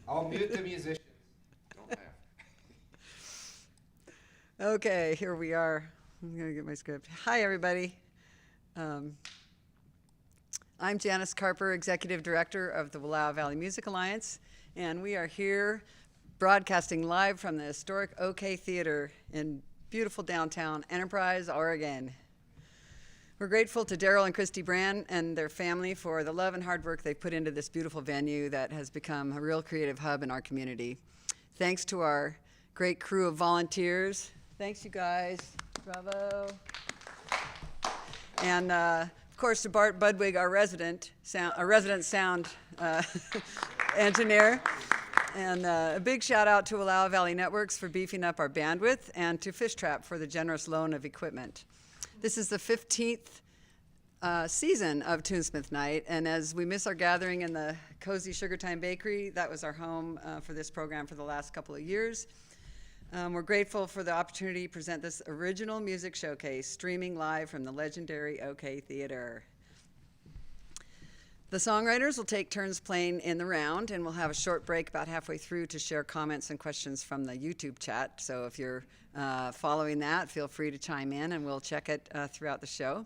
I'll mute the musicians. Don't laugh. Okay, here we are. I'm going to get my script. Hi, everybody. I'm Janice Carper, Executive Director of the Wallowa Valley Music Alliance, and we are here broadcasting live from the historic OK Theater in beautiful downtown Enterprise, Oregon. We're grateful to Daryl and Christy Brand and their family for the love and hard work they put into this beautiful venue that has become a real creative hub in our community. Thanks to our great crew of volunteers. Thanks, you guys. Bravo. And of course, to Bart Budwig, our resident sound engineer. And a big shout out to Wallowa Valley Networks for beefing up our bandwidth, and to Fish Trap for the generous loan of equipment. This is the 15th season of Tunesmith Night, and as we miss our gathering in the cozy Sugartime Bakery, that was our home for this program for the last couple of years. We're grateful for the opportunity to present this original music showcase, streaming live from the legendary OK Theater. The songwriters will take turns playing in the round, and we'll have a short break about halfway through to share comments and questions from the YouTube chat. So if you're following that, feel free to chime in, and we'll check it throughout the show.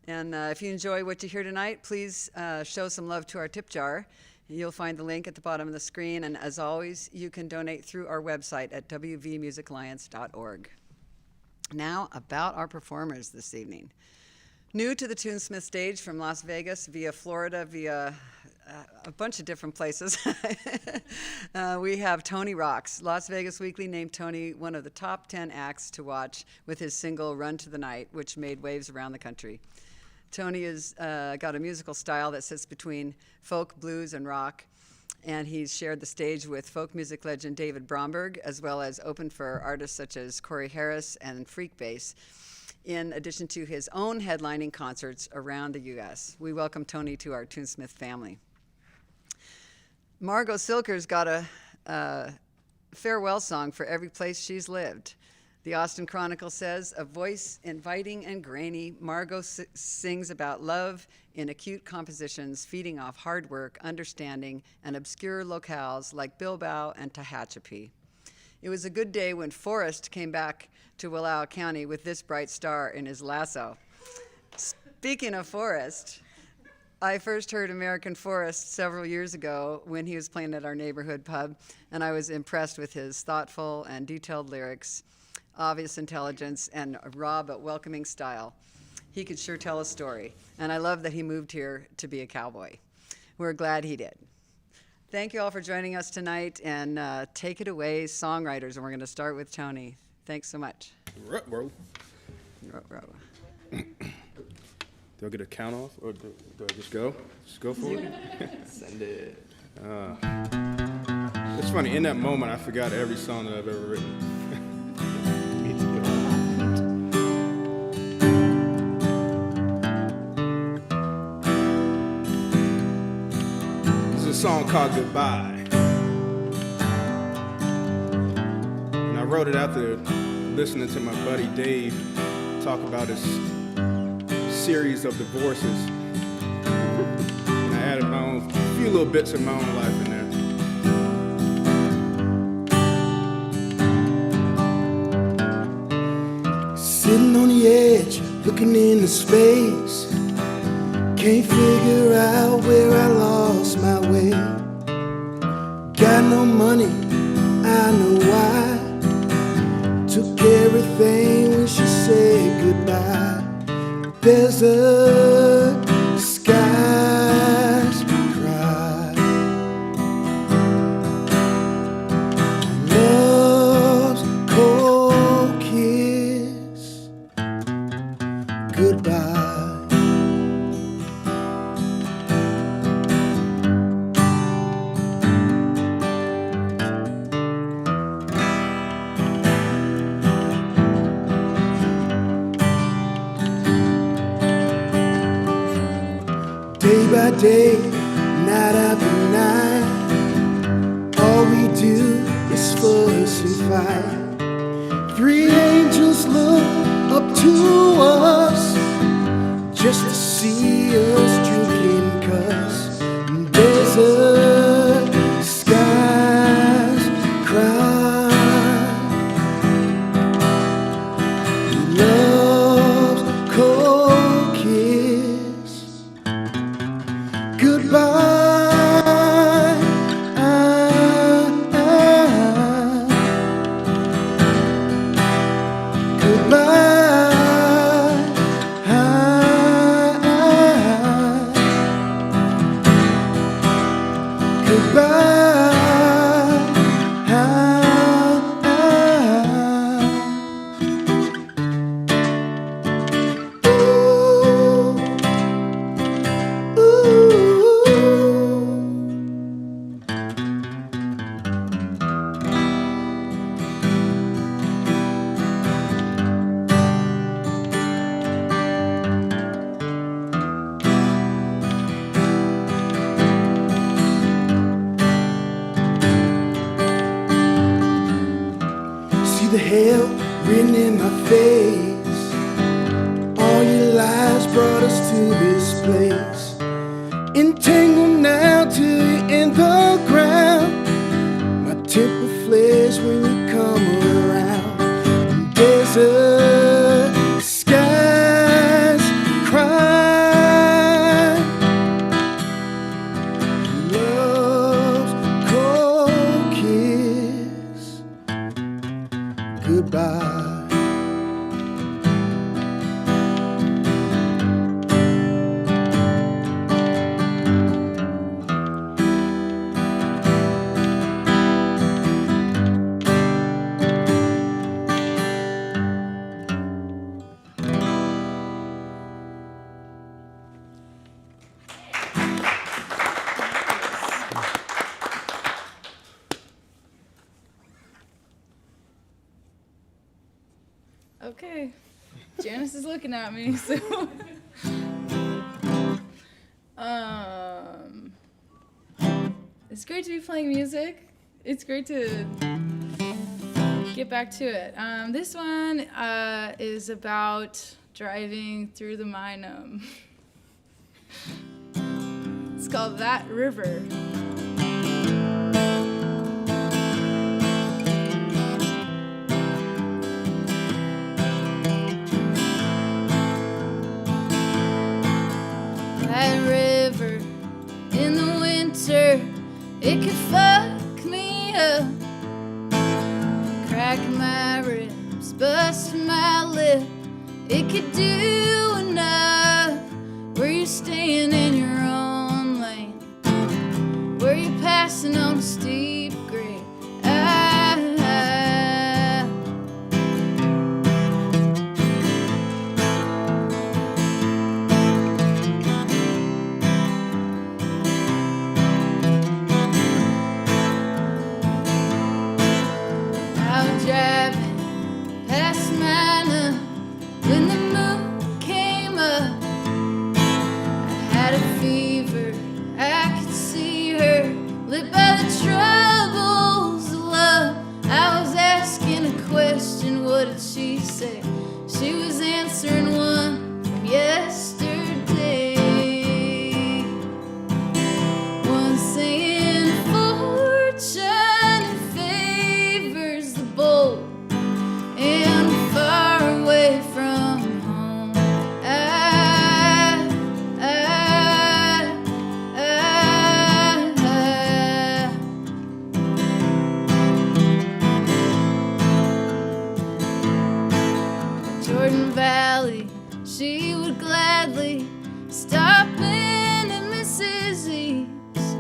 And if you enjoy what you hear tonight, please show some love to our tip jar. You'll find the link at the bottom of the screen, and as always, you can donate through our website at wvmusicalliance.org. Now, about our performers this evening. New to the Tunesmith stage from Las Vegas via Florida, via a bunch of different places, we have Toney Rocks. Las Vegas Weekly named Toney one of the top 10 acts to watch with his single Run to the Night, which made waves around the country. Toney has got a musical style that sits between folk, blues, and rock, and he's shared the stage with folk music legend David Bromberg, as well as opened for artists such as Corey Harris and Freak Bass, in addition to his own headlining concerts around the U.S. We welcome Toney to our Tunesmith family. Margo Cilker's got a farewell song for every place she's lived. The Austin Chronicle says, a voice inviting and grainy, Margo sings about love in acute compositions, feeding off hard work, understanding, and obscure locales like Bilbao and Tehachapi. It was a good day when Forrest came back to Wallowa County with this bright star in his lasso. Speaking of Forrest, I first heard American Forrest several years ago when he was playing at our neighborhood pub, and I was impressed with his thoughtful and detailed lyrics, obvious intelligence, and a raw but welcoming style. He could sure tell a story, and I love that he moved here to be a cowboy. We're glad he did. Thank you all for joining us tonight, and take it away, songwriters, and we're going to start with Toney. Thanks so much. Ruh-roh. Ruh-roh. Do I get a count off, or do I just go? Just go for it? Send it. It's funny, in that moment, I forgot every song that I've ever written. It's a song called Goodbye. And I wrote it after listening to my buddy Dave talk about his series of divorces. And I added a few little bits of my own life in there. Sitting on the edge, looking into space. Can't figure out where I lost my way. Got no money, I know why. Took everything when she said goodbye. Desert skies cry. Love's cold kiss goodbye. Day by day, night after night, all we do is fuss and fight. Three angels look up to us just to see us drinking cuss. Desert sky Goodbye. The hell written in my face. All your lies brought us to this place. Entangled now till you're in the ground. My temper flares when you come around. And desert skies cry. Love's cold kiss. Goodbye. Okay, Janice is looking at me, so. It's great to be playing music. It's great to get back to it. This one is about driving through the Minum. It's called That River. That river in the winter, it could fuck me up, crack my ribs, bust my lip. It could do enough. Where you staying in your own lane, where you passing on a steep grade. Driving past Manna when the moon came up. I had a fever, I could see her lit by the troubles of love. I was asking a question, what did she say? She was answering one from yesterday. One saying fortune and far away from home. Jordan Valley, she would gladly stop in at Mrs. E's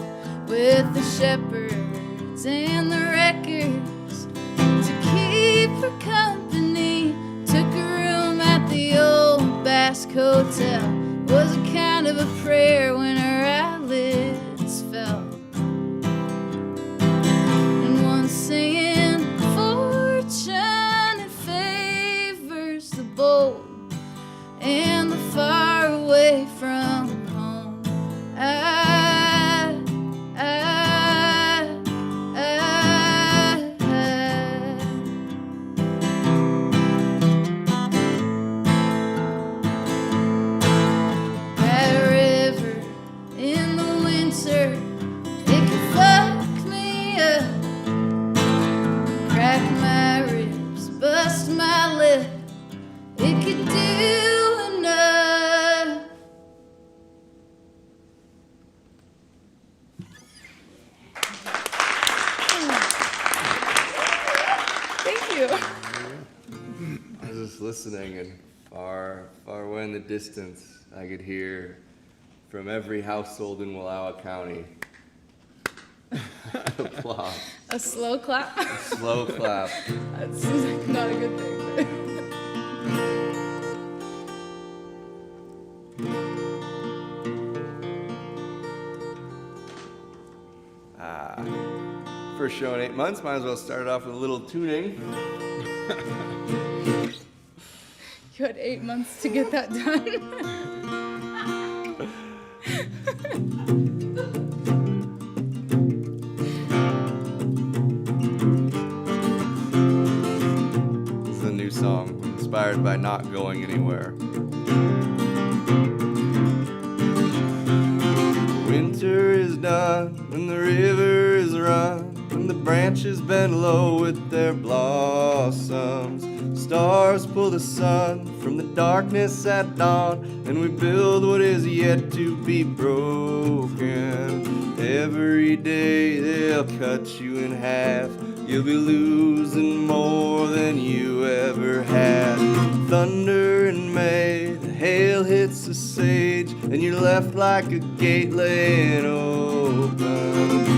with the shepherds and the wreckers to keep her company. Took a room at the old Basque Hotel. Was a kind of a prayer when her eyelids fell. And one saying, fortune it favors the bold and the far away from home. That river in the winter, it could fuck me up, crack my ribs, bust my lip. It could do enough. listening, and far, far away in the distance, I could hear from every household in Wallowa County applause. A slow clap. A slow clap. That's not a good thing. First show in 8 months, might as well start off with a little tuning. You had 8 months to get that done. This is a new song inspired by not going anywhere. Winter is done and the river is run, and the branches bend low with their blossoms. Stars pull the sun from the darkness at dawn, and we build what is yet to be broken. Every day they'll cut you in half. You'll be losing more than you ever had. Thunder in May, the hail hits the sage, and you're left like a gate laying open.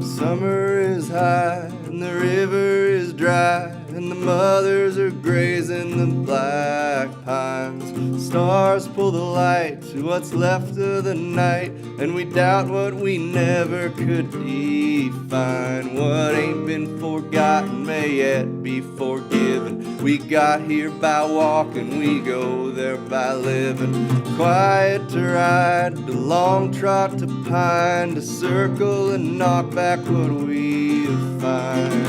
Summer is high and the river is dry, and the mothers are grazing the black pines. Stars pull the light to what's left of the night, and we doubt what we never could define. What ain't been forgotten may yet be forgiven. We got here by walking, we go there by living. Quiet to ride, the long trot to pine, to circle and knock back what we'll find.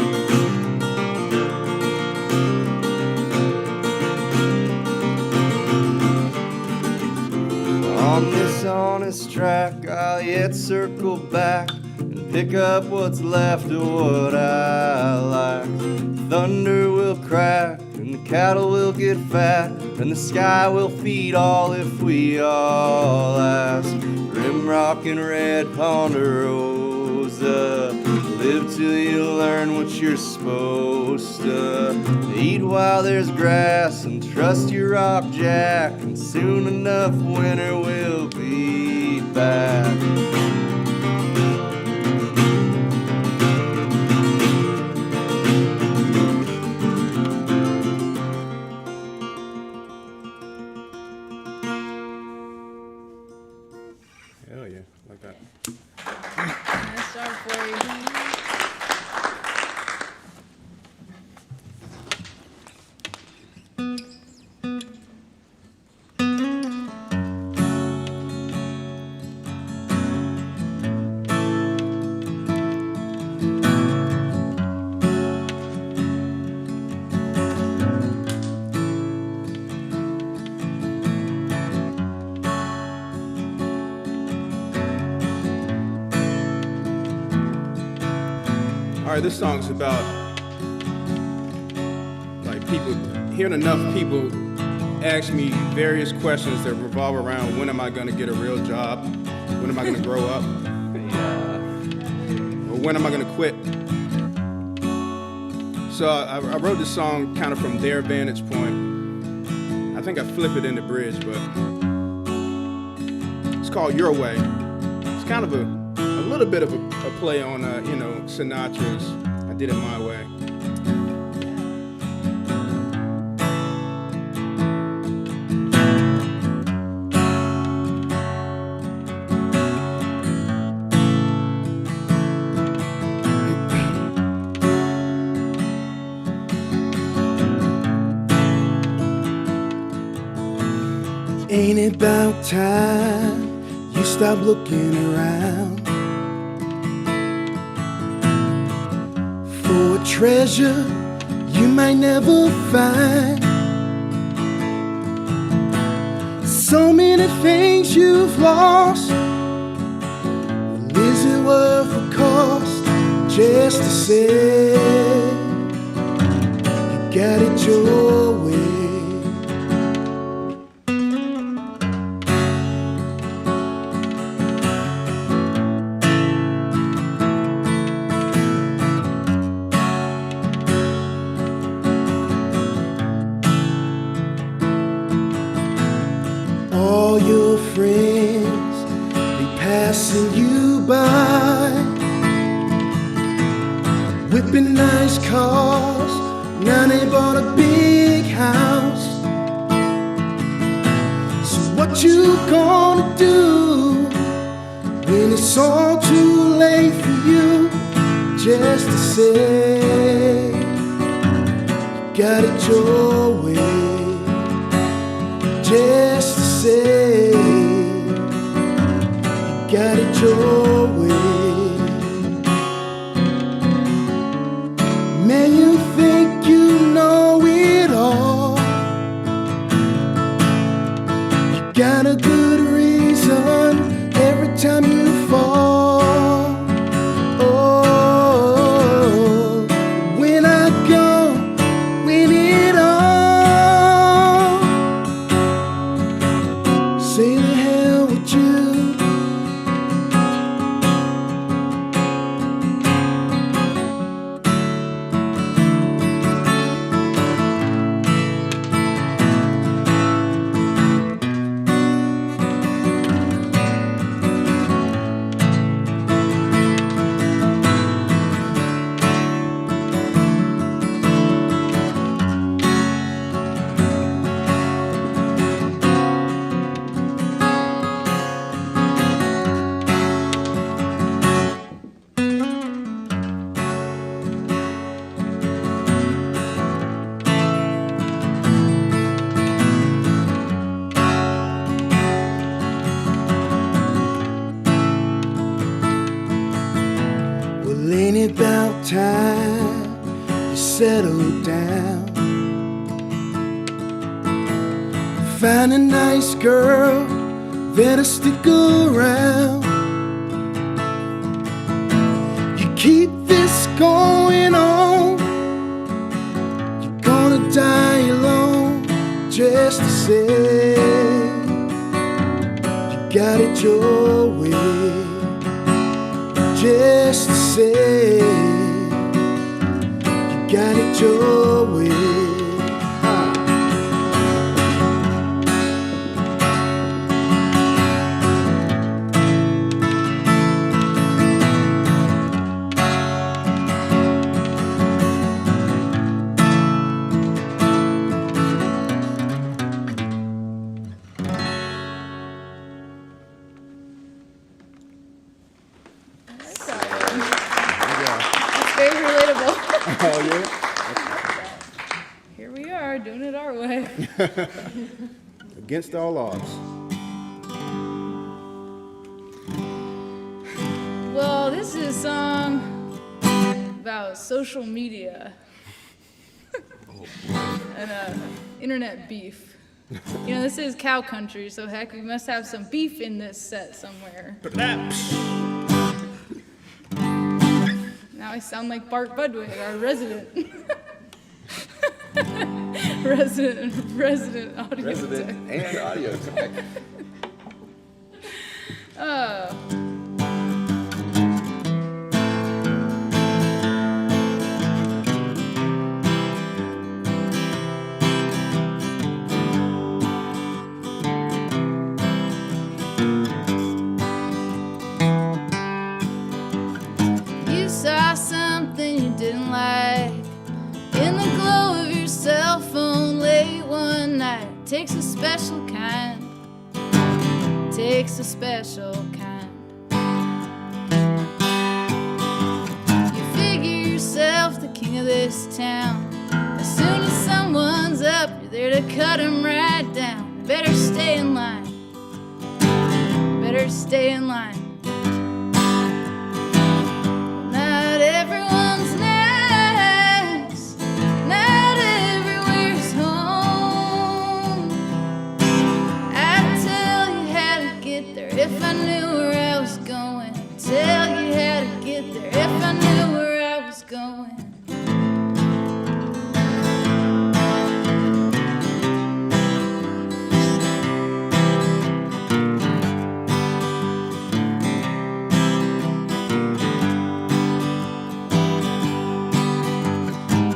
On this honest track, I'll yet circle back and pick up what's left of what I like. Thunder will crack and the cattle will get fat, and the sky will feed all if we all ask. Rimrock and Red Ponderosa, live till you learn what you're supposed to. Eat while there's grass and trust your rock jack, and soon enough winter will be back. Hell yeah, like that. Nice job, Corey. All right, this song's about like people, hearing enough people ask me various questions that revolve around when am I gonna get a real job, when am I gonna grow up, or when am I gonna quit. So I wrote this song kind of from their vantage point. I think I flip it in the bridge, but it's called Your Way. It's kind of a little bit of a play on, Sinatra's I Did It My Way. Ain't it about time you stop looking around for a treasure you might never find? So many things you've lost. Well, is it worth the cost just to say you got it your way? friends be passing you by, whipping nice cars. Now they bought a big house. So what you gonna do when it's all too late for you? Just to say you got it your way. Just to say you got it your way. Man, you think you know it all. You got a good reason every time you fall. Oh, when I go, win it all. Say the hell with you. Well, ain't it about time you settle down? Find a nice girl, better stick around. You keep this going on, you're gonna die alone. Just to say you got it your way. Just to say you got it your way. It's very relatable. Oh, yeah? Here we are, doing it our way. Against all odds. Well, this is a song about social media and internet beef. You know, this is cow country, so heck, we must have some beef in this set somewhere. Perhaps. Now I sound like Bart Budwig, our resident. resident audio Resident tech. and audio tech. You saw something you didn't like in the glow of your cell phone late one night. Takes a special kind. Takes a special kind. You figure yourself the king of this town. As soon as someone's up, you're there to cut 'em right down. Better stay in line. Better stay in line. Not everyone's nice. Not everywhere's home. I'd tell you how to get there if I knew where I was going. Tell you how to get there if I knew where I was going.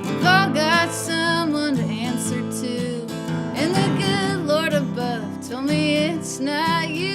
We've all got someone to answer to, and the good Lord above told me it's not you.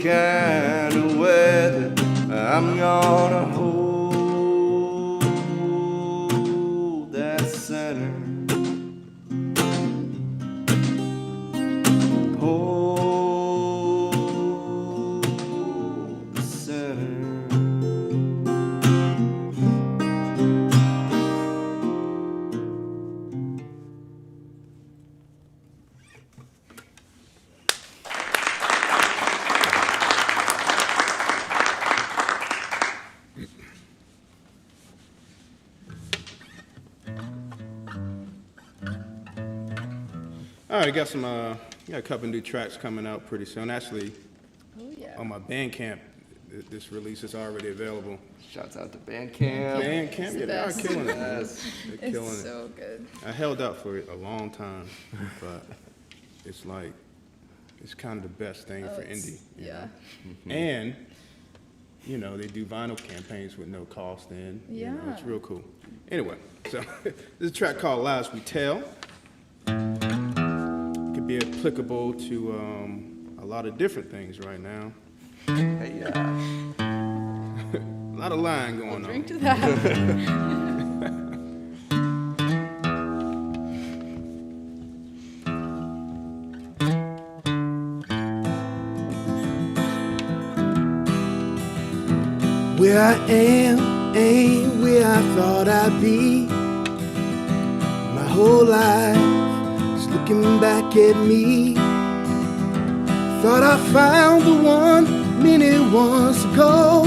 any kind of weather, I'm gonna hold that center. Hold the center. All right, got a couple new tracks coming out pretty soon. Actually, on my Bandcamp, this release is already available. Shouts out to Bandcamp. Bandcamp, yeah, they are killing it. Man. They're killing It's it. so good. I held out for it a long time, but it's like, it's kind of the best thing for indie. you Yeah. know? And, you know, they do vinyl campaigns with no cost in. You know, it's Yeah. real cool. Anyway, so this is a track called Lies We Tell. Could be applicable to a lot of different things right now. Hey, A lot of lying going Drink on. to that. Where I am ain't where I thought I'd be. My whole life is looking back at me. Thought I found the one many ones ago,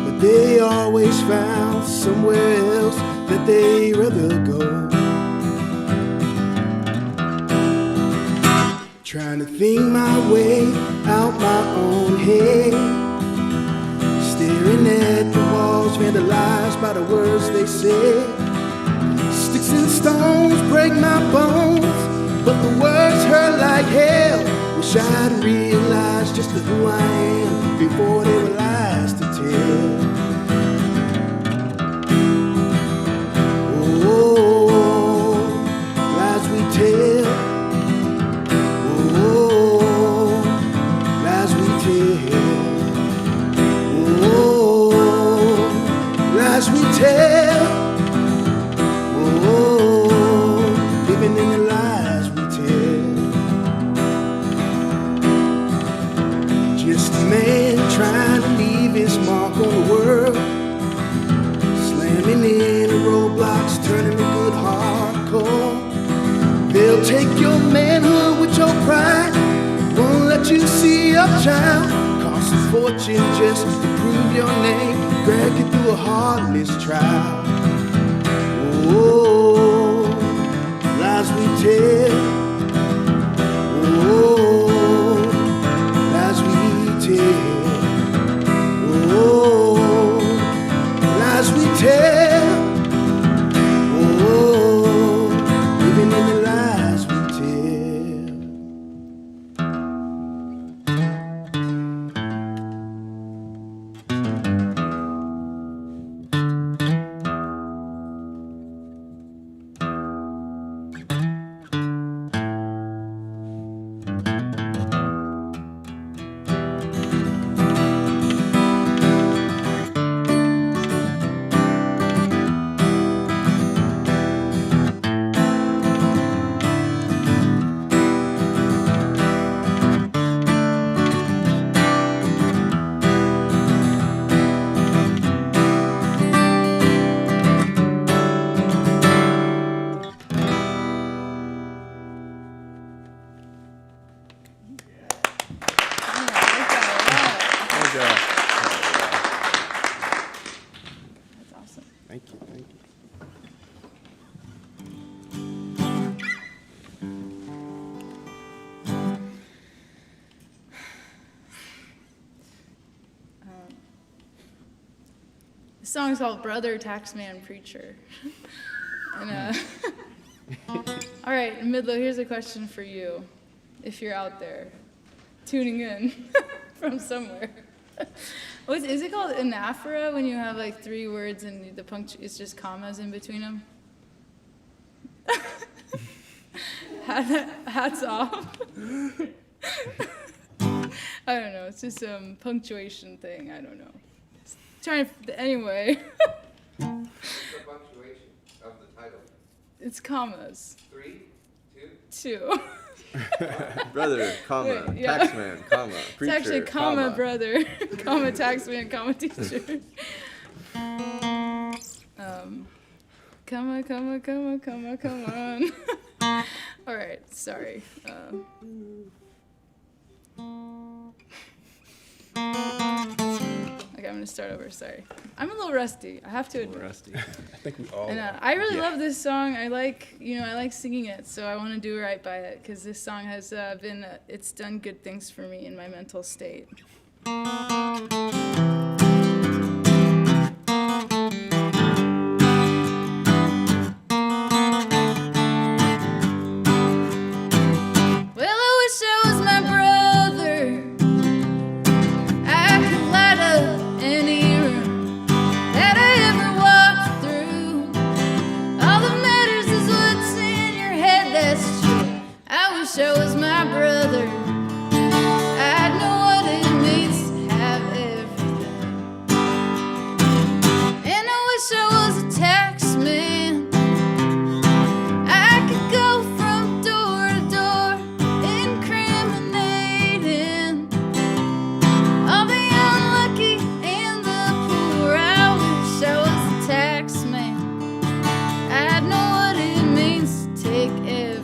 but they always found somewhere else that they'd rather go. Trying to think my way out my own head, staring at the walls, vandalized by the words they said. Sticks and stones break my bones, but the words hurt like hell. Wish I'd realized just who I am before they were lies to tell. Oh, lies we tell. Oh, lies we tell. Oh, lies we tell. Oh, living in the lies we tell. Just a man trying to leave his mark on the world, slamming in the roadblocks, turning a good heart cold. They'll take your manhood with your pride, won't let you see your child. Cost a fortune just to prove your name, drag you through a heartless trial. Oh, lies we tell. Oh, lies we tell. Oh, lies we tell. Oh, living in the lies we tell. That's awesome. Thank you, thank you. The song's called Brother Taxman Preacher. And all right, Midlo, here's a question for you, if you're out there tuning in from somewhere. Is it called anaphora when you have like 3 words and the it's just commas in between them? Hats off. All It's just some punctuation thing. I don't know. Anyway. The punctuation of the title. It's commas. 3, 2. Brother, comma, Wait, yeah. taxman, comma, preacher, It's actually comma brother, comma taxman, comma teacher. Come on. All right, sorry. Okay, I'm gonna start over. Sorry, I'm a little rusty. I have to admit. Rusty. I think we all And are. I really love this song. I like singing it, so I want to do right by it because this song has it's done good things for me in my mental state. Well, I wish I was my brother. I could light up any room that I ever walked through. All that matters is what's in your head, that's true. I wish I was my brother. I'd know what it means to have everything. And I wish I was a taxman. I could go from door to door, incriminating all the unlucky and the poor. I wish I was a taxman. I'd know what it means to take everything.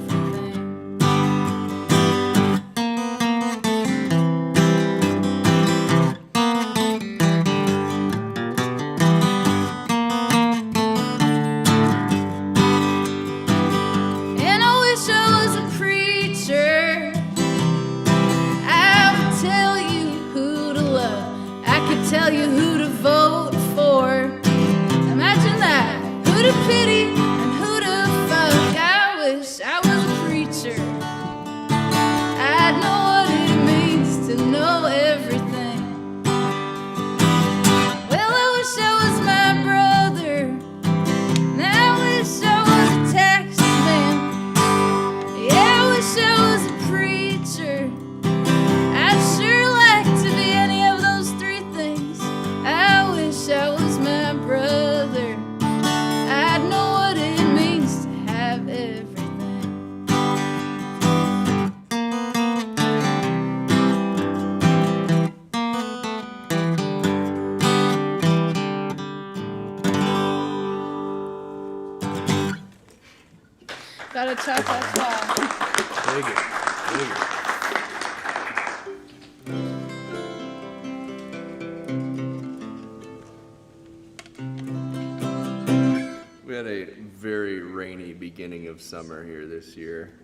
And I wish I was a preacher. I would tell you who to love. I could tell you who to vote for. Imagine that. Who to pity and who to fuck. I wish I was a preacher. I'd know what it means to know everything. Well, I wish I was my brother. And I wish I was a taxman. Yeah, I wish I was a preacher. I'd sure like to be any of those three things. I wish I was my brother. I'd know what it means to have everything. Gotta chop that ball. Dig it. Dig it. We had a very rainy beginning of summer here this year.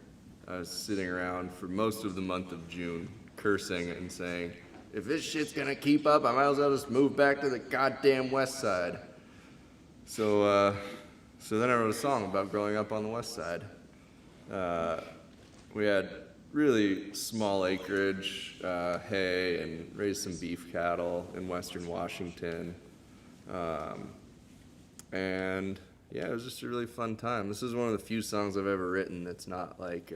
I was sitting around for most of the month of June, cursing and saying, if this shit's gonna keep up, I might as well just move back to the goddamn west side. So then I wrote a song about growing up on the west side. We had really small acreage, hay, and raised some beef cattle in western Washington. And yeah, it was just a really fun time. This is one of the few songs I've ever written that's not like,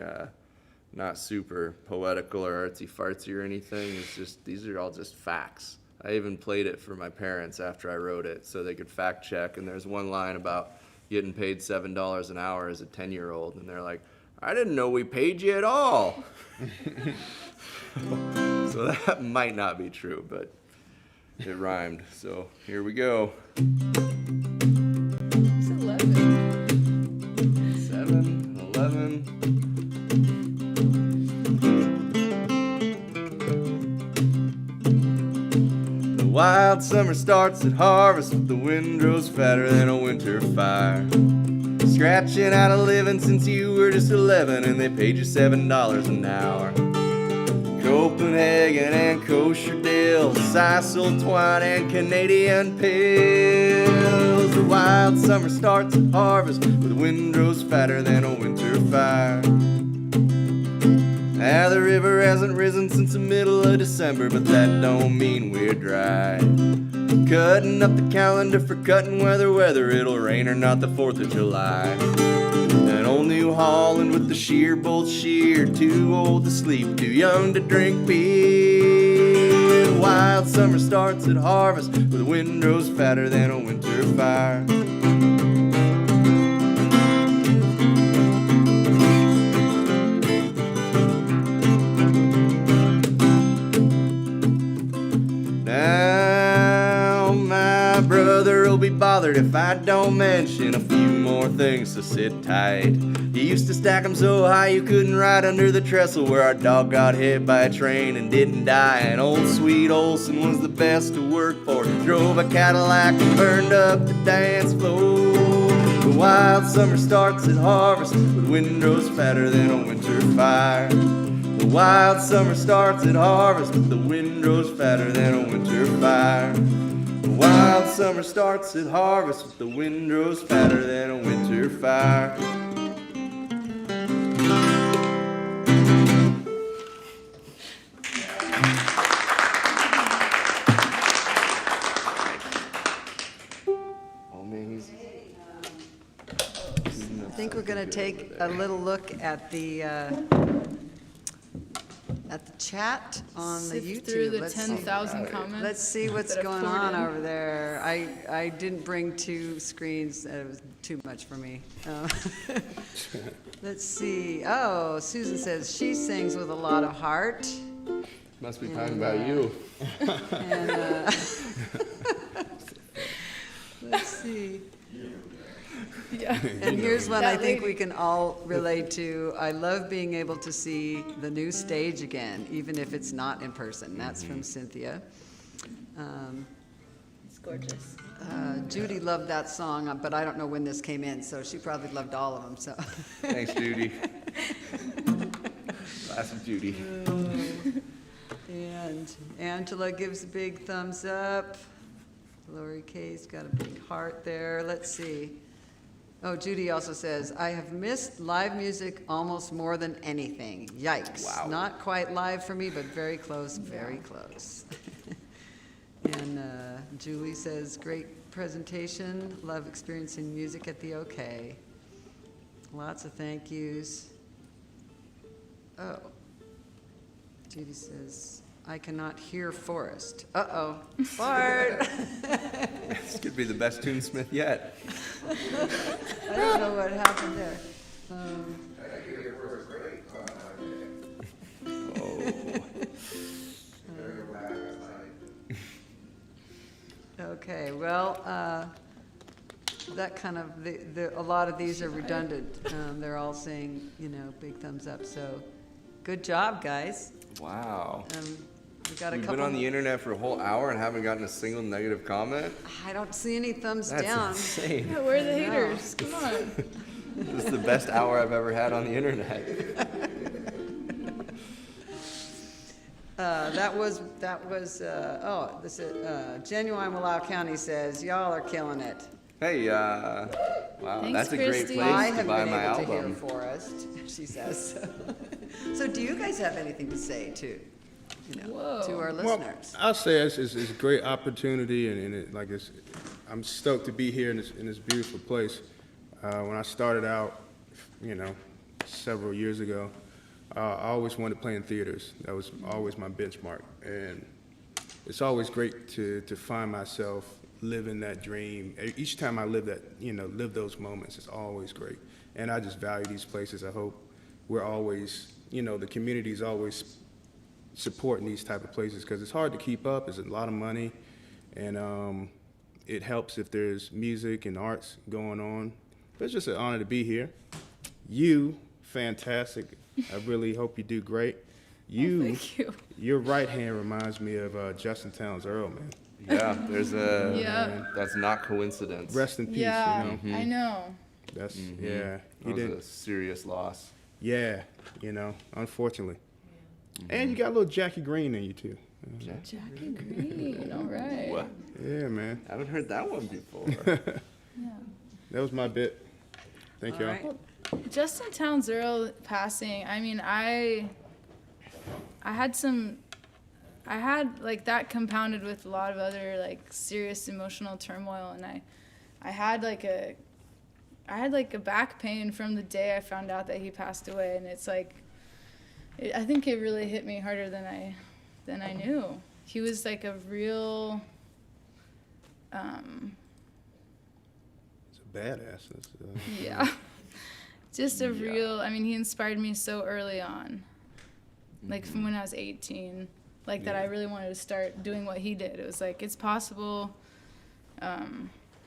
not super poetical or artsy-fartsy or anything. It's just, these are all just facts. I even played it for my parents after I wrote it so they could fact check. And there's one line about getting paid $7 an hour as a 10-year-old. And they're like, I didn't know we paid you at all. So that might not be true, but it rhymed. So here we go. It's 11. 7, 11. The wild summer starts at harvest with the windrows fatter than a winter fire. Scratching out a living since you were just 11 and they paid you $7 an hour. Copenhagen and kosher dills, sisal twine and Canadian pills. The wild summer starts at harvest with windrows fatter than a winter fire. Now the river hasn't risen since the middle of December, but that don't mean we're dry. Cutting up the calendar for cutting weather, it'll rain or not the 4th of July. And old New Holland with the shear bolts sheared, too old to sleep, too young to drink beer. The wild summer starts at harvest, where the windrow's fatter than a winter fire. Now my brother will be bothered if I don't mention a few more things, so sit tight. You used to stack 'em so high you couldn't ride under the trestle, where our dog got hit by a train and didn't die. And old sweet Olson was the best to work for. Drove a Cadillac and burned up the dance floor. The wild summer starts at harvest, with windrows fatter than a winter fire. The wild summer starts at harvest, with the windrows fatter than a winter fire. The wild summer starts at harvest, with the windrows fatter than a winter fire. I think we're going to take a little look at the chat on the Sift YouTube. through the Let's 10,000 comments. Let's see what's that have going poured on in. over there. I didn't bring 2 screens. It was too much for me. Let's see. Oh, Susan says she sings with a lot of heart. Must be talking about you. And let's see. Yeah. And here's one That I think lady. we can all relate to. I love being able to see the new stage again, even if it's not in person. That's from Cynthia. It's gorgeous. Judy loved that song, but I don't know when this came in, so she probably loved all of them. So, Thanks, Judy. Classic Judy. and Angela gives a big thumbs up. Lori Kay's got a big heart there. Let's see. Oh, Judy also says, I have missed live music almost more than anything. Yikes. Wow. Not quite live for me, but very close, very close. And Julie says, great presentation. Love experiencing music at the OK. Lots of thank yous. Oh. Judy says, I cannot hear Forrest. Uh-oh. Bart! This could be the best Tunesmith yet. I don't know what happened there. Okay, well, that kind of, a lot of these are redundant. They're all saying, big thumbs up, so good job, guys. Wow. We got a We've couple. been on the internet for a whole hour and haven't gotten a single negative comment? I don't see any thumbs That's down. insane. Yeah, where are the haters? Come on. This is the best hour I've ever had on the internet. This is, Genuine Wallow County says, y'all are killing it. Hey, wow, Thanks, that's a great Christy. place I to haven't buy been my able to hear album. Forrest, she says. So do you guys have anything to say too? Whoa. To our Well, listeners? I'll say it's a great opportunity, and I'm stoked to be here in this beautiful place. When I started out, several years ago, I always wanted to play in theaters. That was always my benchmark, and it's always great to find myself living that dream. Each time I live those moments, it's always great, and I just value these places. I hope we're always, the community's always supporting these type of places, because it's hard to keep up. There's a lot of money, and it helps if there's music and arts going on. But it's just an honor to be here. You, fantastic. I really hope you do great. Thank you. Your right hand reminds me of Justin Townes Earl, man. Yeah, there's Yeah. that's not coincidence. Rest in peace. Yeah, I know. That's yeah. That He was a did. serious loss. Yeah, unfortunately. And you got a little Jackie Green in you too. Jackie Green, all right. What? Yeah, man. I haven't heard that one before. Yeah. That was my bit. Thank All y'all. right. Justin Townes Earl passing, I mean, I had like that compounded with a lot of other like serious emotional turmoil, and I had like a back pain from the day I found out that he passed away, and it's like I think it really hit me harder than I knew. he was like a real, It's a badass. That's, yeah, just a real, I mean, he inspired me so early on, like from when I was 18, like that I really wanted to start doing what he did. It was like, it's possible.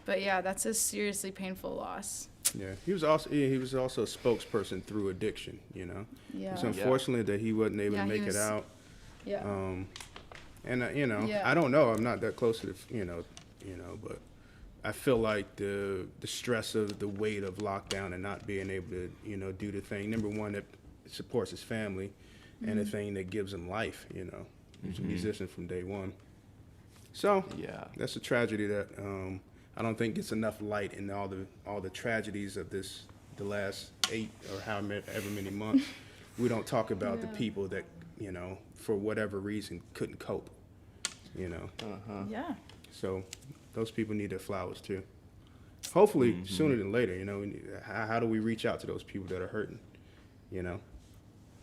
But yeah, that's a seriously painful loss. Yeah, he was also a spokesperson through addiction. You know, Yeah. it's unfortunate that he wasn't able Yeah, to he make was- it out. Yeah. And you know, Yeah. I don't know. I'm not that close to the, but I feel like the stress of the weight of lockdown and not being able to, do the thing. Number one, that supports his family, and the thing that gives him life. He's a musician from day one. So Yeah. that's a tragedy that I don't think gets enough light in all the tragedies of the last 8 or however many months. We don't talk about the people that, for whatever reason couldn't cope, Yeah. So those people need their flowers too. Hopefully sooner than later, how do we reach out to those people that are hurting,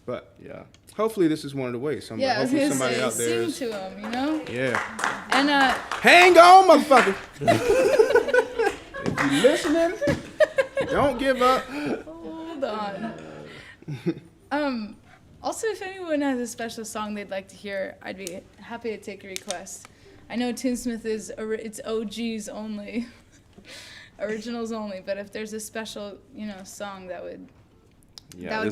But Yeah. hopefully this is one of the ways. Yeah, I was hopefully gonna somebody say, out there sing to him, Yeah. And Hang on, motherfucker. If you listening, don't give up. hold on. Also, if anyone has a special song they'd like to hear, I'd be happy to take a request. I know Tunesmith is it's OGs only, originals only. But if there's a special, song that would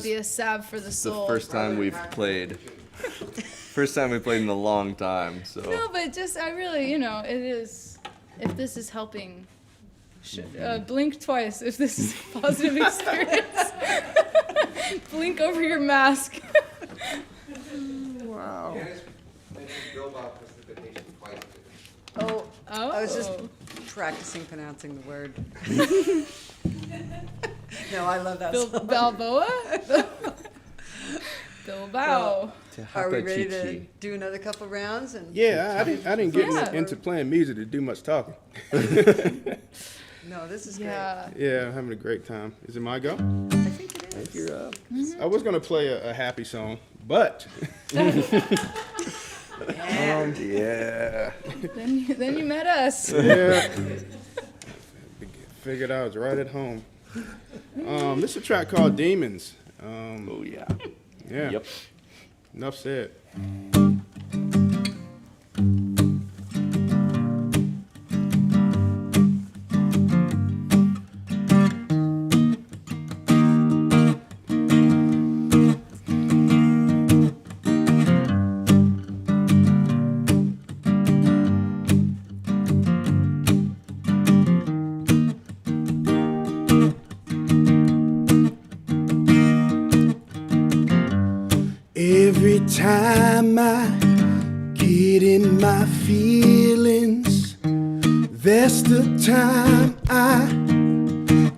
be a salve for the It's the soul. first time we've played. First time we played in a long time. So. No, but just I really, it is. If this is helping, blink twice if this is a positive experience. Blink over your mask. Wow. Oh, Oh. I was just practicing pronouncing the word. No, I love that song. Balboa? Bilbao. Are we ready to do another couple rounds? And Yeah, I didn't get Yeah. into playing music to do much talking. No, this is great. Yeah. Yeah, I'm having a great time. Is it my go? I think it is. You're up. I was gonna play a happy song, but Yeah. Then you met us. yeah, figured I was right at home. This is a track called Demons. Oh yeah. Yeah. Yep. Enough said. Every time I get in my feelings, that's the time I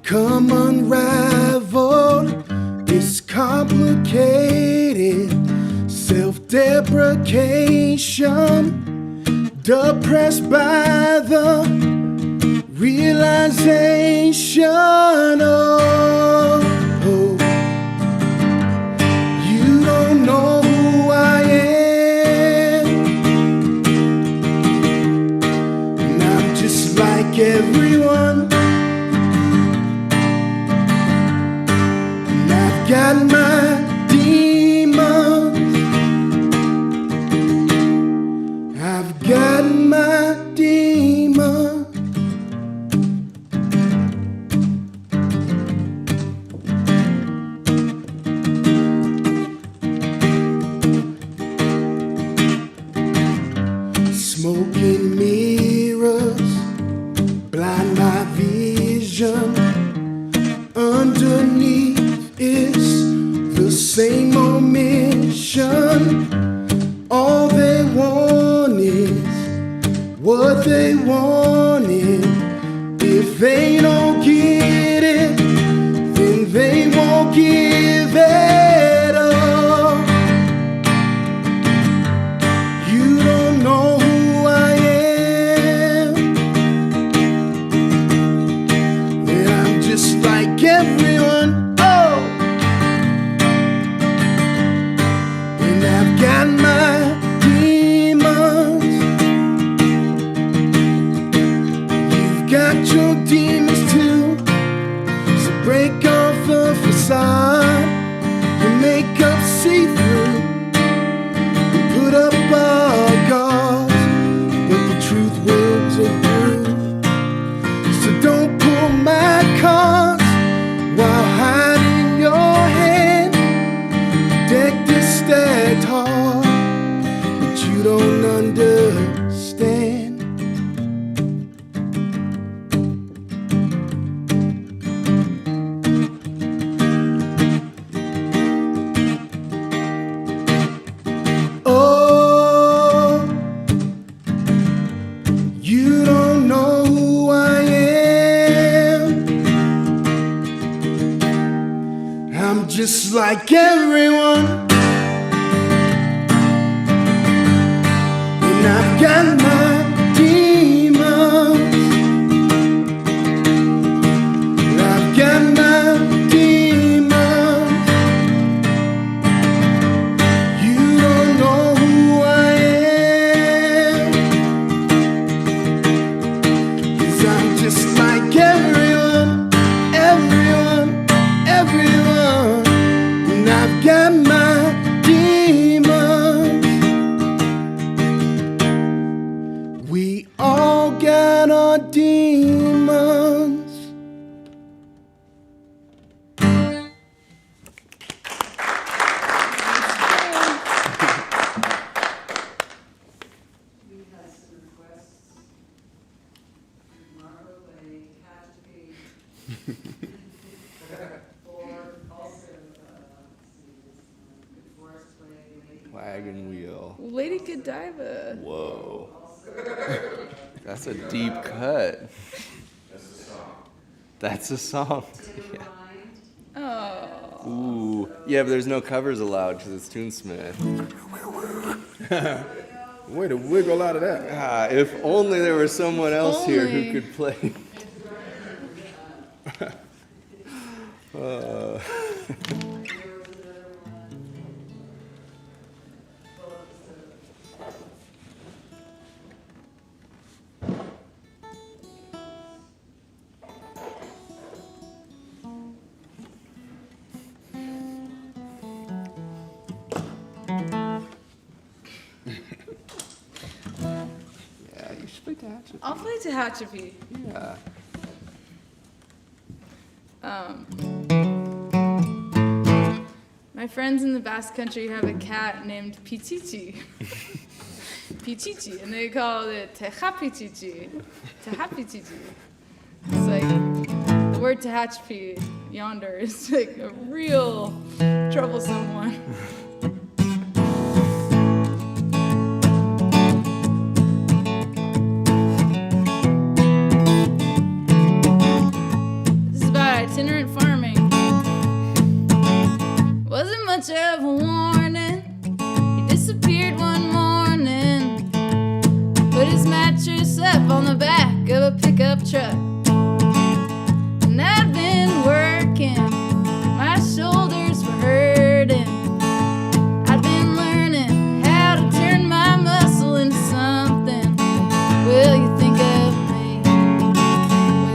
come unraveled. It's complicated, self-deprecation, depressed by the realization of you don't know who I am, and I'm just like everyone, and I've got my demons, I've got my demons. Smoking mirrors blind my vision. Underneath is the same old mission. All they want is what they wanted. If they don't get it, then they won't give it up. You don't know who I am, and I'm just like everyone. Oh, and I've got my demons, like everyone. And I've got my demons. I've got my demons. You don't know who I am, 'cause I'm just like everyone, everyone, everyone. And I've got my demons. We all got our demons. We had some requests. Margo played Catch or also, Forrest played Wagon wheel. Lady Godiva. Whoa. That's a deep cut. That's a song. Oh. Ooh. Yeah, but there's no covers allowed because it's Tunesmith. Way to wiggle out of that. Ah, if only there was someone else here who Only. could play. Uh, yeah, you should play Taxman. I'll play Tehachapi. Yeah. My friends in the Basque Country have a cat named Pichichi. Pichichi, and they call it Tehapichichi. Tehapichichi. It's like the word Tehachapi yonder is like a real troublesome one. This is about itinerant farming. Wasn't much of a warning. He disappeared one morning. Put his mattress up on the back of a pickup truck. And I'd been working, my shoulders were hurting. I'd been learning how to turn my muscle into something. Will you think of me?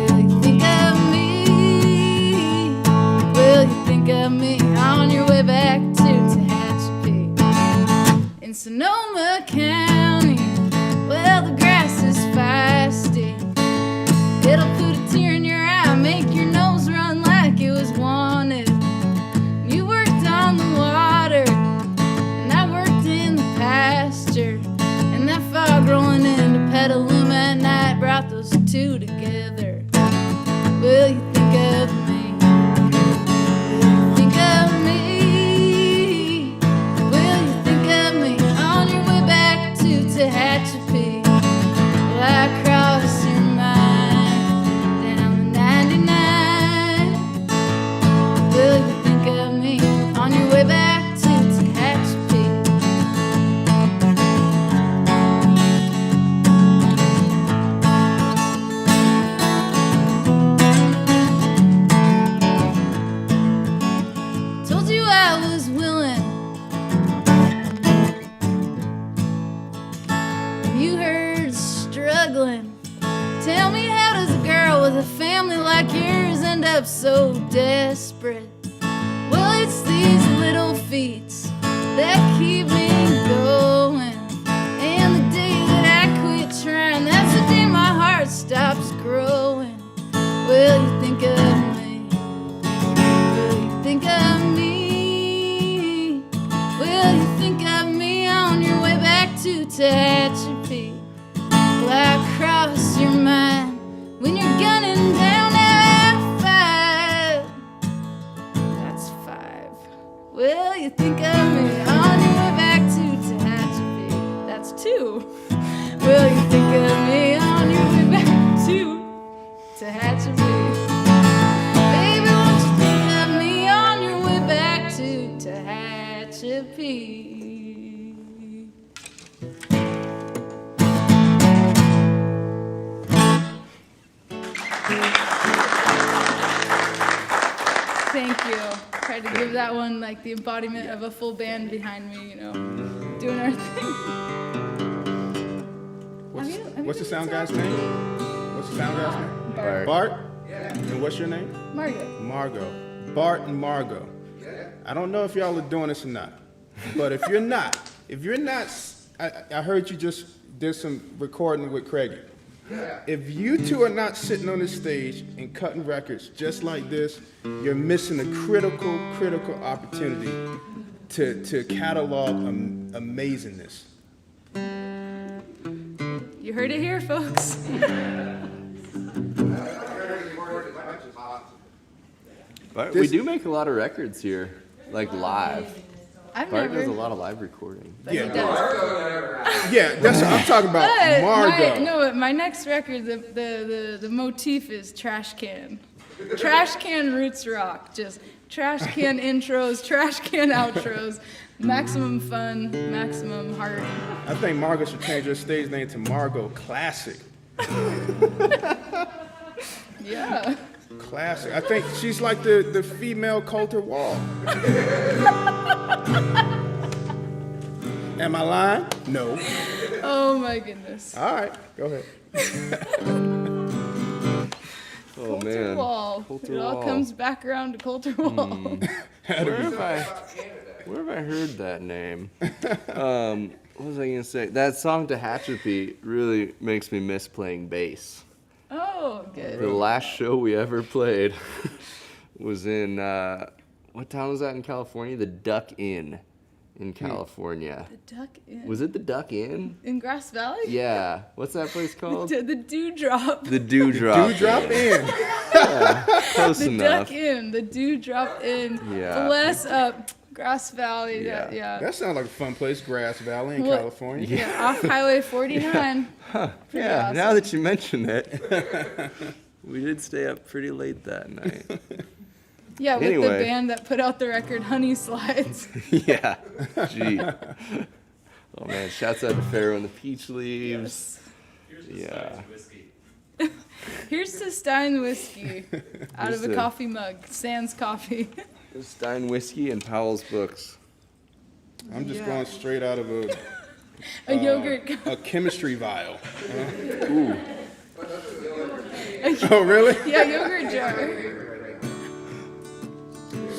Will you think of me? Will you think of me on your way back to Tehachapi? In Sonoma County, well, the grass is feisty. It'll put a tear in your eye, make your nose run like it was wanted. You worked on the water, and I worked in the pasture. And that fog rolling into Petaluma at night brought those two together. Will you think of me? Will you think of me? Will you think of me on your way back to Tehachapi? Will I cross your mind down the 99? Will you think of me on your way back to Tehachapi? Told you I was willing. You heard struggling. Tell me, how does a girl with a family like yours end up so desperate? Well, it's these little feats that keep me going. And the day that I quit trying, that's the day my heart stops growing. Will you think of me? Will you think of me? Will you think of me on your way back to Tehachapi? Will I cross your mind when you're gunning down at 5? That's 5. Will you think of me on your way back to Tehachapi? That's 2. Will you think of me on your way back to Tehachapi? Baby, won't you think of me on your way back to Thank you. Tried to give that one like the embodiment of a full band behind me, you know, doing our thing. What's the sound guy's name? What's the sound guy's name? Bart. Bart? Yeah. And what's your name? Margo. Margo. Bart and Margo. I don't know if y'all are doing this or not, but if you're not, I heard you just did some recording with Craigie. If you two are not sitting on this stage and cutting records just like this, you're missing a critical opportunity to catalog amazingness. You heard it here, folks. But we do make a lot of records here, like live. I've Bart does a never. lot of live recording. Yeah, He does. yeah, that's what I'm talking about. Margo. My next record, the motif is trash can. Trash can roots rock. Just trash can intros, trash can outros. Maximum fun, maximum heart. I think Margo should change her stage name to Margo Classic. Yeah. Classic. I think she's like the female Coulter Wall. Am I lying? No. Oh my goodness. All right, go ahead. Oh Coulter man. Wall. Coulter It all Wall. comes back around to Coulter Wall. Where have I heard that name? What was I gonna say? That song Tehachapi really makes me miss playing bass. Oh, good. The last show we ever played was in what town was that in California? The Duck Inn in California. The Duck Inn. Was it the Duck Inn? In Grass Valley? Yeah. What's that place called? The Dewdrop. The Dewdrop. Dewdrop Inn. in. Close The enough. Duck Inn. The Dewdrop Inn. Yeah. Bless up Grass Valley. Yeah. Yeah. That sounds like a fun place, Grass Valley in Well, California. Yeah, off Highway 49. Pretty Yeah, awesome. now that you mention it, we did stay up pretty late that night. Yeah, with the Anyway. band that put out the record Honey Slides. Yeah, gee. Oh man, shouts out to Pharaoh and the Peach Leaves. Yeah. Here's to Stein Whiskey out Here's of a to- coffee mug. Sans Coffee. Stein Whiskey and Powell's Books. I'm just going straight out of A yogurt. a chemistry vial. Ooh. Oh, really? Yeah, yogurt jar.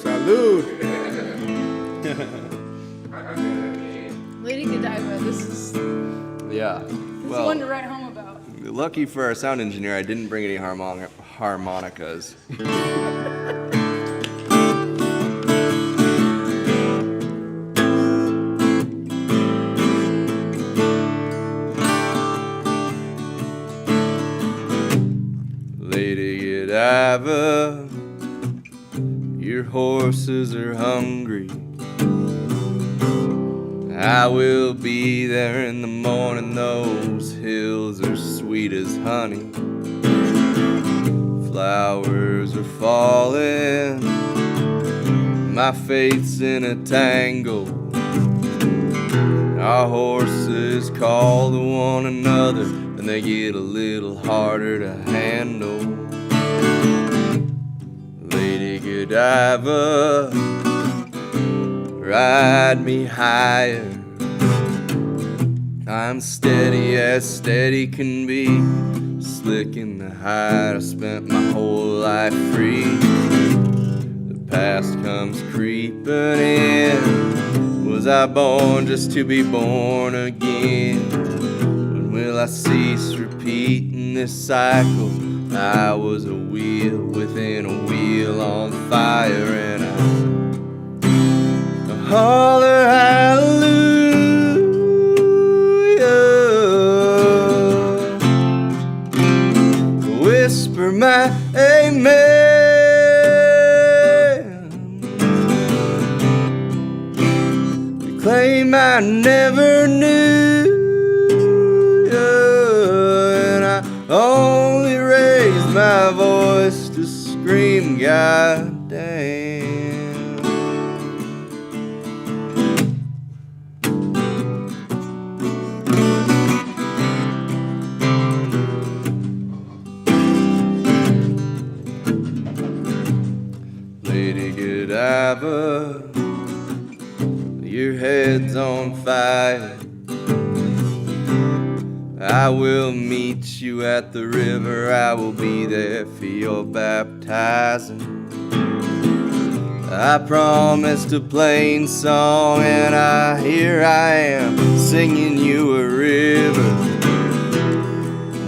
Salud. Lady Godiva, this is Yeah. one to write home about. Lucky for our sound engineer, I didn't bring any harmonicas. Lady Godiva, your horses are hungry. I will be there in the morning, those hills are sweet as honey. Flowers are falling, my fate's in a tangle. Our horses call to one another, and they get a little harder to handle. Lady Godiva, ride me higher. I'm steady as steady can be, slick in the hide. I spent my whole life free. The past comes creeping in. Was I born just to be born again? When will I cease repeating this cycle? I was a wheel within a wheel on fire, and I holler hallelujah, whisper my amen, claim I never knew you, and I only raise my voice to scream, God damn. Lady I will meet you at the river, I will be there for your baptizing. I promised a plain song, and here I am singing you a river.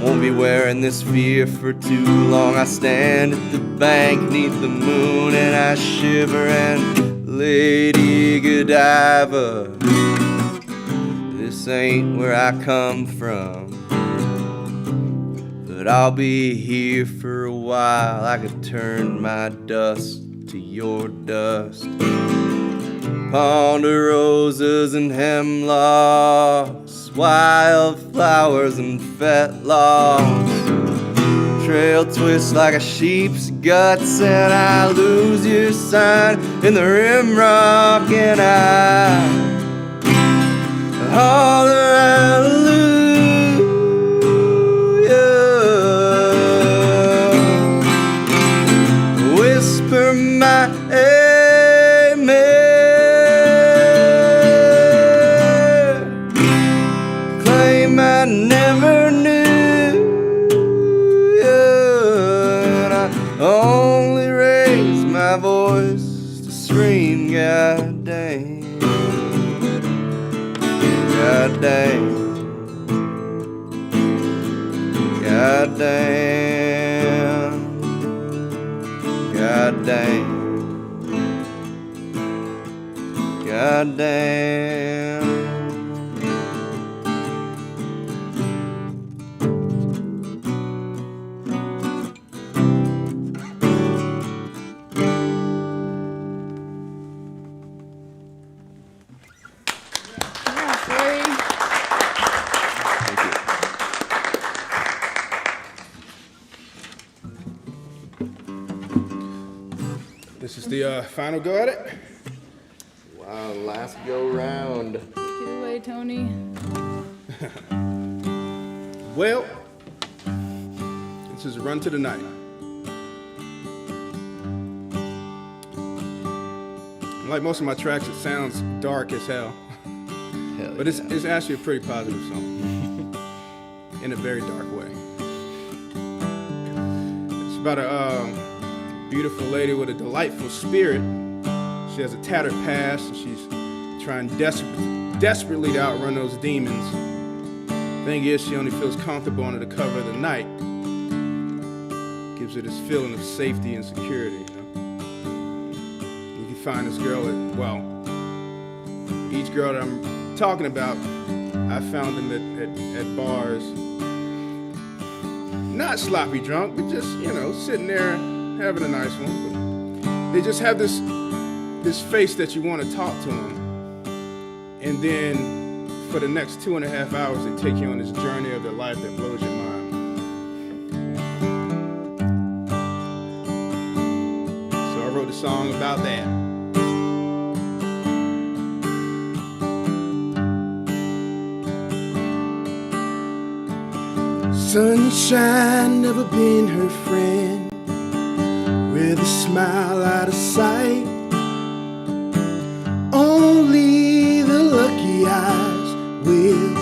Won't be wearing this fear for too long. I stand at the bank neath the moon and I shiver, and Lady Godiva, this ain't where I come from, but I'll be here for a while. I could turn my dust to your dust. Ponderosas and hemlocks, wildflowers and fetlocks, trail twists like a sheep's guts, and I lose your sign in the rim rock, and I holler hallelujah, whisper my I never knew you, and I only raise my voice to scream, God damn, God damn, God damn, God damn, God damn. This is the final go at it. Wow, last go round. Get away, Tony. Well, this is a run to the night. Like most of my tracks, it sounds dark as hell. But it's actually a pretty positive song in a very dark way. It's about a beautiful lady with a delightful spirit. She has a tattered past, and she's trying desperately to outrun those demons. Thing is, she only feels comfortable under the cover of the night. Gives her this feeling of safety and security. You can find this girl each girl that I'm talking about, I found them at bars. Not sloppy drunk, but just, sitting there having a nice one. But they just have this face that you want to talk to them. And then for the next 2.5 hours, they take you on this journey of their life that blows your mind. So I wrote a song about that. Sunshine never been her friend, with a smile out of sight. Only the lucky eyes will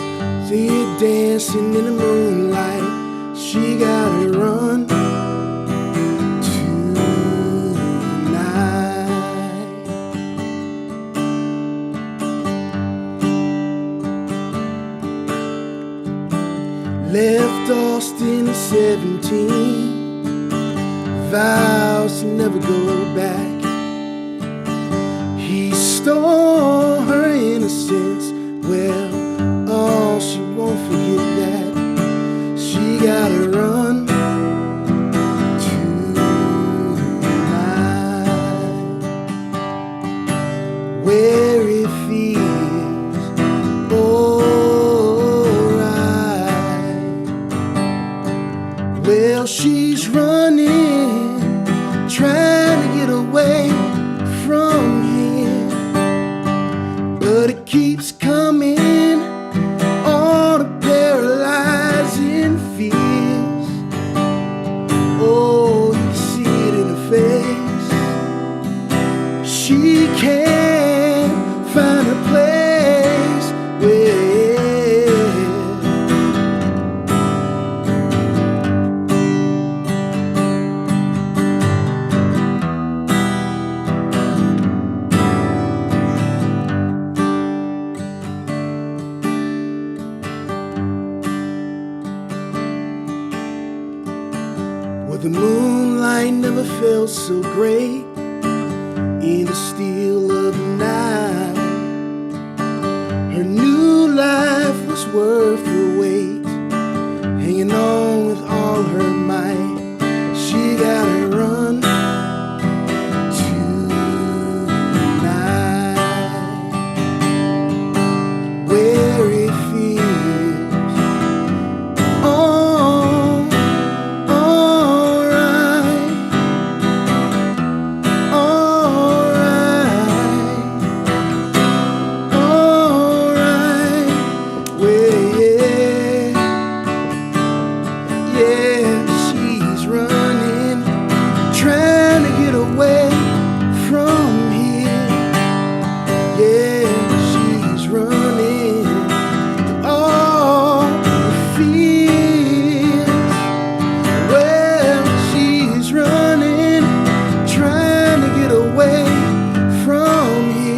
see her dancing in the moonlight. She gotta run tonight. Left Austin at 17, vows to never go back. He stole her innocence, well, oh, she won't forget that. She gotta run tonight, where it feels alright. Well, she's running, trying to get away from him, but it keeps The moonlight never felt so great in the still of the night. Her new life was worth the wait, hanging on with all her might. She gotta run tonight, where it feels alright, yeah, she's running, trying to get away from here. Yeah, she's running all the fears. Well, she's running, trying to get away from here.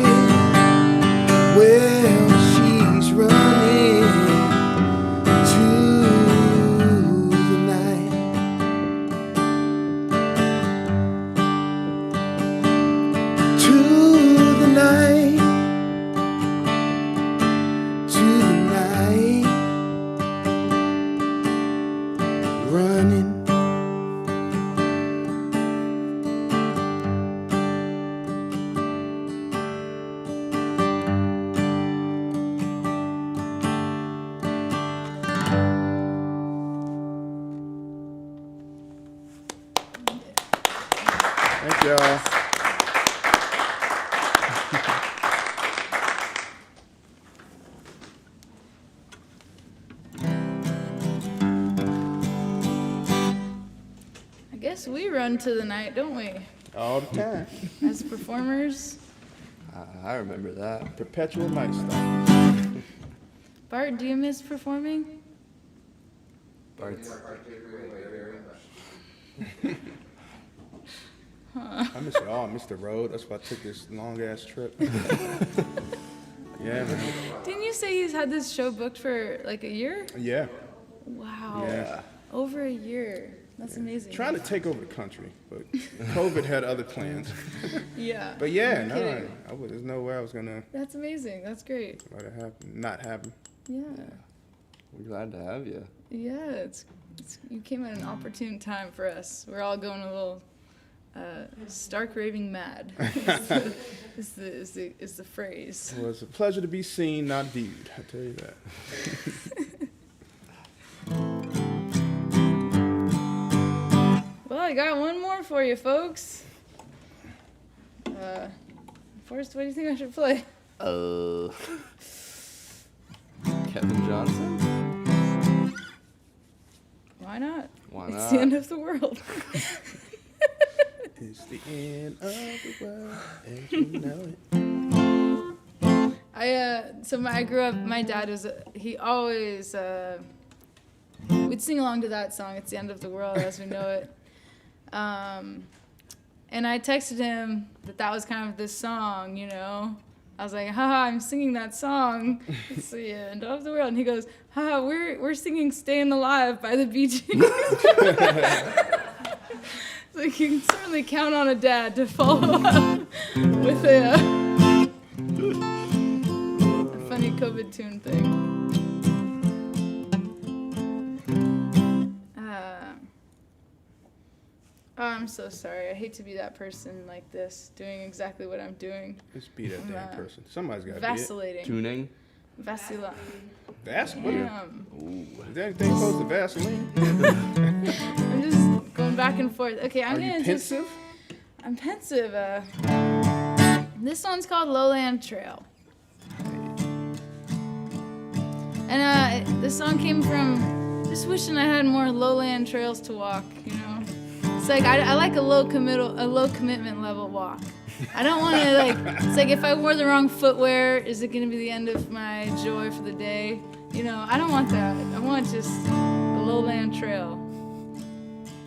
Well, she's running to the night. To the night. To the night. Running. Thank y'all. I guess we run to the night, don't we? All the time. As performers. I remember that. Perpetual lifestyle. Bart, do you miss performing? Bart's I miss it all. I miss the road. That's why I took this long ass trip. Yeah, man. Didn't you say he's had this show booked for like a year? Yeah. Wow. Yeah. Over a year. That's amazing. Trying to take over the country, but COVID had other plans. Yeah. But yeah, No no, kidding. there's no way I was gonna That's amazing. That's great. let it happen, not happen. Yeah. We're glad to have you. Yeah. It's you came at an opportune time for us. We're all going a little stark raving mad. is the phrase. Well, it's a pleasure to be seen, not viewed. I tell you that. Well, I got one more for you, folks. Forrest, what do you think I should play? Kevin Johnson? Why not? Why It's not? the end of the world. It's the end of the world, and you know it. I grew up, my dad he always, we'd sing along to that song, It's the End of the World as We Know It. And I texted him that was kind of this song, you know. I was like, haha, I'm singing that song. It's the end of the world. And he goes, haha, we're singing Stayin' Alive by the Bee Gees. So you can certainly count on a dad to follow up with a funny COVID tune thing. Oh, I'm so sorry. I hate to be that person like this, doing exactly what I'm doing. Just be that damn person. Somebody's got to be Vacillating. Tuning? Vacillating. it. Vaseline? Damn. Is there anything close to Vaseline? I'm just going back and forth. Okay, Are you pensive? I'm pensive. This one's called Lowland Trail. And this song came from just wishing I had more lowland trails to walk, you know? It's like I like a low commitment level walk. I don't want to it's like if I wore the wrong footwear, is it going to be the end of my joy for the day? You know, I don't want that. I want just a lowland trail.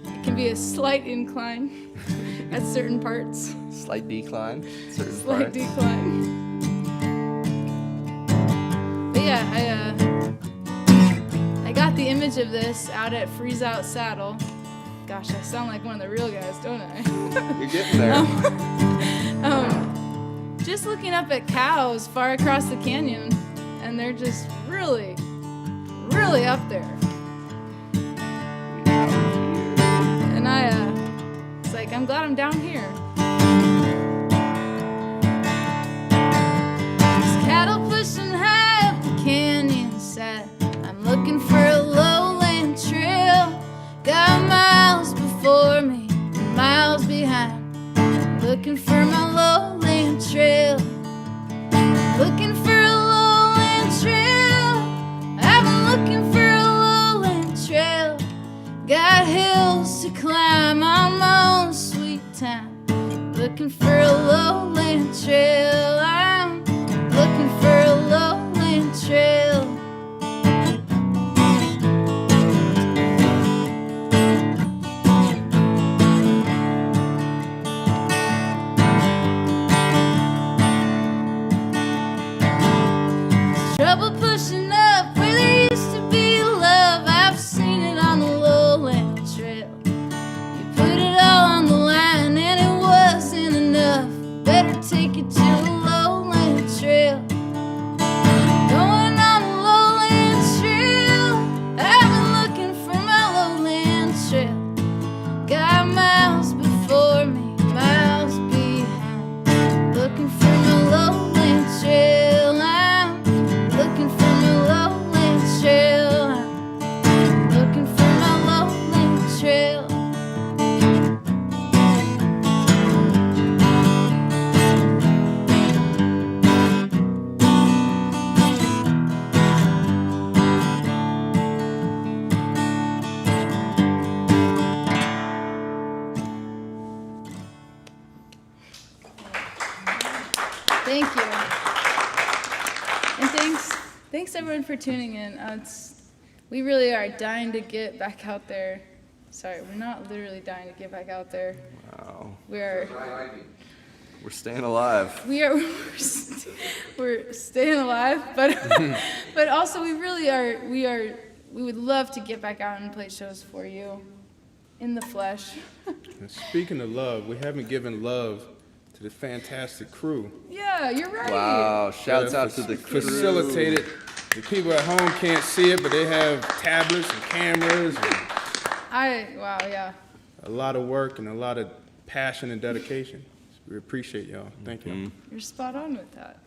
It can be a slight incline at certain parts. Slight decline. Certain Slight parts. decline. But yeah, I got the image of this out at Freeze Out Saddle. Gosh, I sound like one of the real guys, don't I? You're getting there. Just looking up at cows far across the canyon, and they're just really, really up there. And it's like, I'm glad I'm down here. There's cattle pushing high up the canyon side. I'm looking for a lowland trail. Got miles before me, and miles behind. Looking for my lowland trail. Looking for a lowland trail. I've been looking for a lowland trail. Got hills to climb on my own sweet time. Looking for a lowland trail. I'm looking for a lowland trail. Trouble pushing up where there used to be love. I've seen it on the lowland trail. You put it all on the line and it wasn't enough. Better take it to the lowland trail. Going on the lowland trail. I've been looking for my lowland trail. Got miles before me, miles behind. Looking for my lowland trail. Looking for my lowland trail. Looking for my lowland trail. Thank you. And thanks everyone for tuning in. We really are dying to get back out there. Sorry, we're not literally dying to get back out there. Wow. We're staying alive. we're staying alive, but also we really are. We would love to get back out and play shows for you, in the flesh. And speaking of love, we haven't given love to the fantastic crew. Yeah, you're right. Wow, shouts out to the crew. Facilitated. The people at home can't see it, but they have tablets and cameras. And Wow, yeah. a lot of work and a lot of passion and dedication. We appreciate y'all. Thank you. You're spot on with that.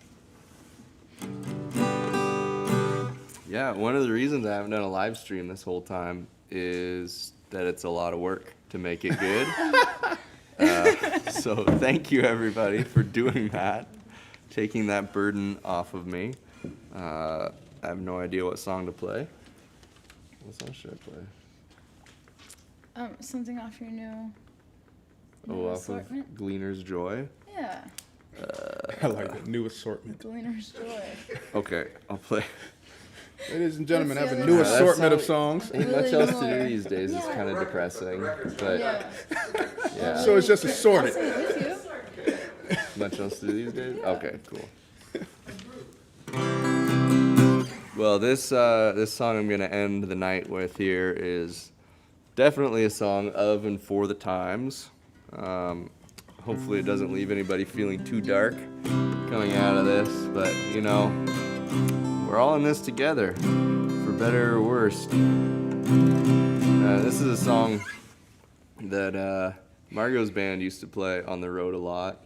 Yeah, one of the reasons I haven't done a live stream this whole time is that it's a lot of work to make it good. So thank you, everybody, for doing that, taking that burden off of me. I have no idea what song to play. What song should I play? Something off your new Off assortment? of Gleaner's Joy. Yeah, I like that new assortment. Gleaner's Joy. Okay, I'll play. Ladies and gentlemen, I What's have the a new other one? assortment of That songs. Ain't much Really else to more. do these days. It's kind of depressing, but yeah. So it's just assorted. Say it with you. Much else to do these days? Okay, cool. Well, this song I'm gonna end the night with here is definitely a song of and for the times. Hopefully it doesn't leave anybody feeling too dark coming out of this, but you know, we're all in this together, for better or worse. This is a song that Margo's band used to play on the road a lot.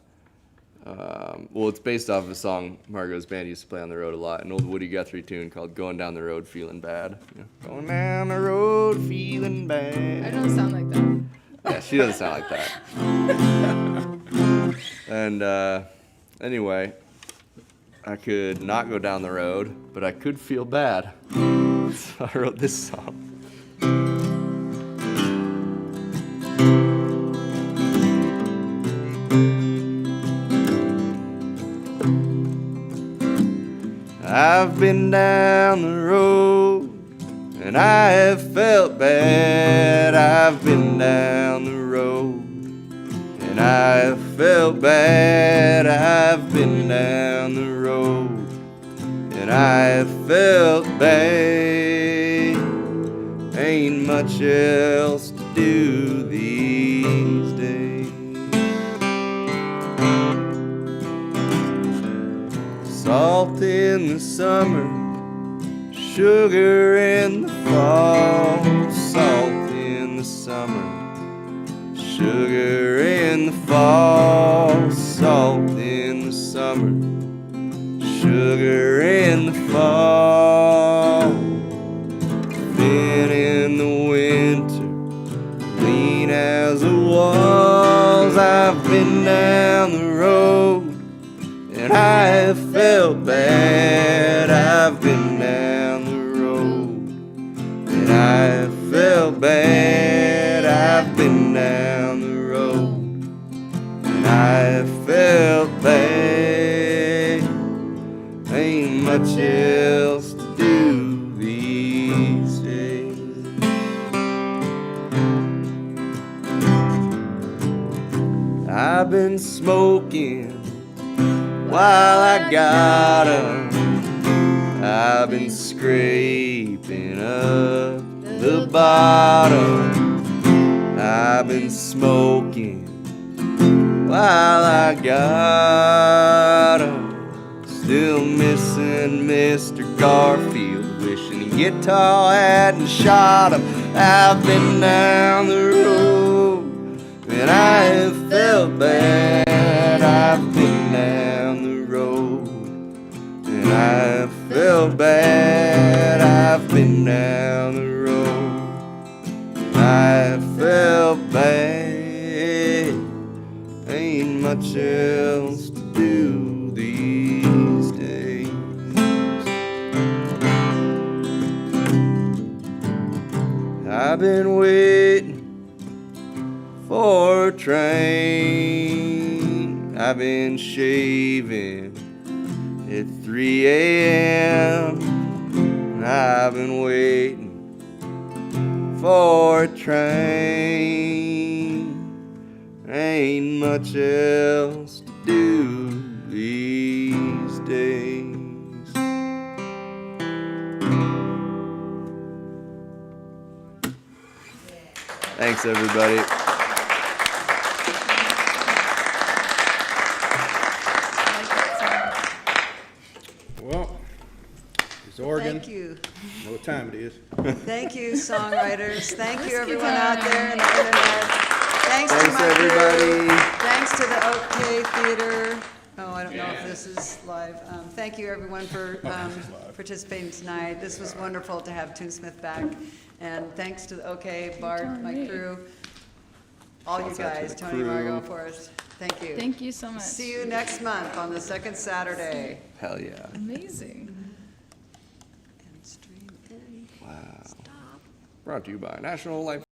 Well, it's based off of a song Margo's band used to play on the road a lot, an old Woody Guthrie tune called Going Down the Road Feeling Bad. You know, going down the road feeling bad. I don't sound like that. Yeah, she doesn't sound like that. And anyway, I could not go down the road, but I could feel bad. So I wrote this song. I've been down the road and I have felt bad. I've been down the road and I have felt bad. I've been down the road and I have felt bad. Ain't much else to do these days. Salt in the summer, sugar in the fall. Salt in the summer, sugar in the fall. Salt in the summer, sugar in the fall. Thin in the winter, lean as the walls. I've been down the road and I have felt bad. I've been down the road and I have felt bad. I've been down the road and I have felt bad. Ain't much else to do these days. I've been smoking while I got 'em. I've been scraping up the bottom. I've been smoking while I got 'em. Still missing Mr. Garfield, wishing he'd get tall hat and shot him. I've been down the road and I have felt bad. I've been down the road and I have felt bad. I've been down the road and I have felt bad. Ain't much else to do these days. I've been waiting for a train. I've been shaving at 3 a.m. I've been waiting for a train. Ain't much else to do these days. Thanks, everybody. Well, it's Oregon. Thank you. Know what time it is. Thank you, songwriters. Thank you, everyone out there in the internet. Thanks to Thanks, my everybody. crew. Thanks to the OK Theater. Oh, I don't know if this is live. Thank you, everyone, for participating tonight. This was wonderful to have Tunesmith back. And thanks to the OK, Bart, my crew, all you Shouts out to guys, the Tony, crew. Margo, Forrest. Thank you. Thank you so much. See you next month on the second Saturday. Hell yeah. Amazing. And stream in. Wow. Brought to you by National Life.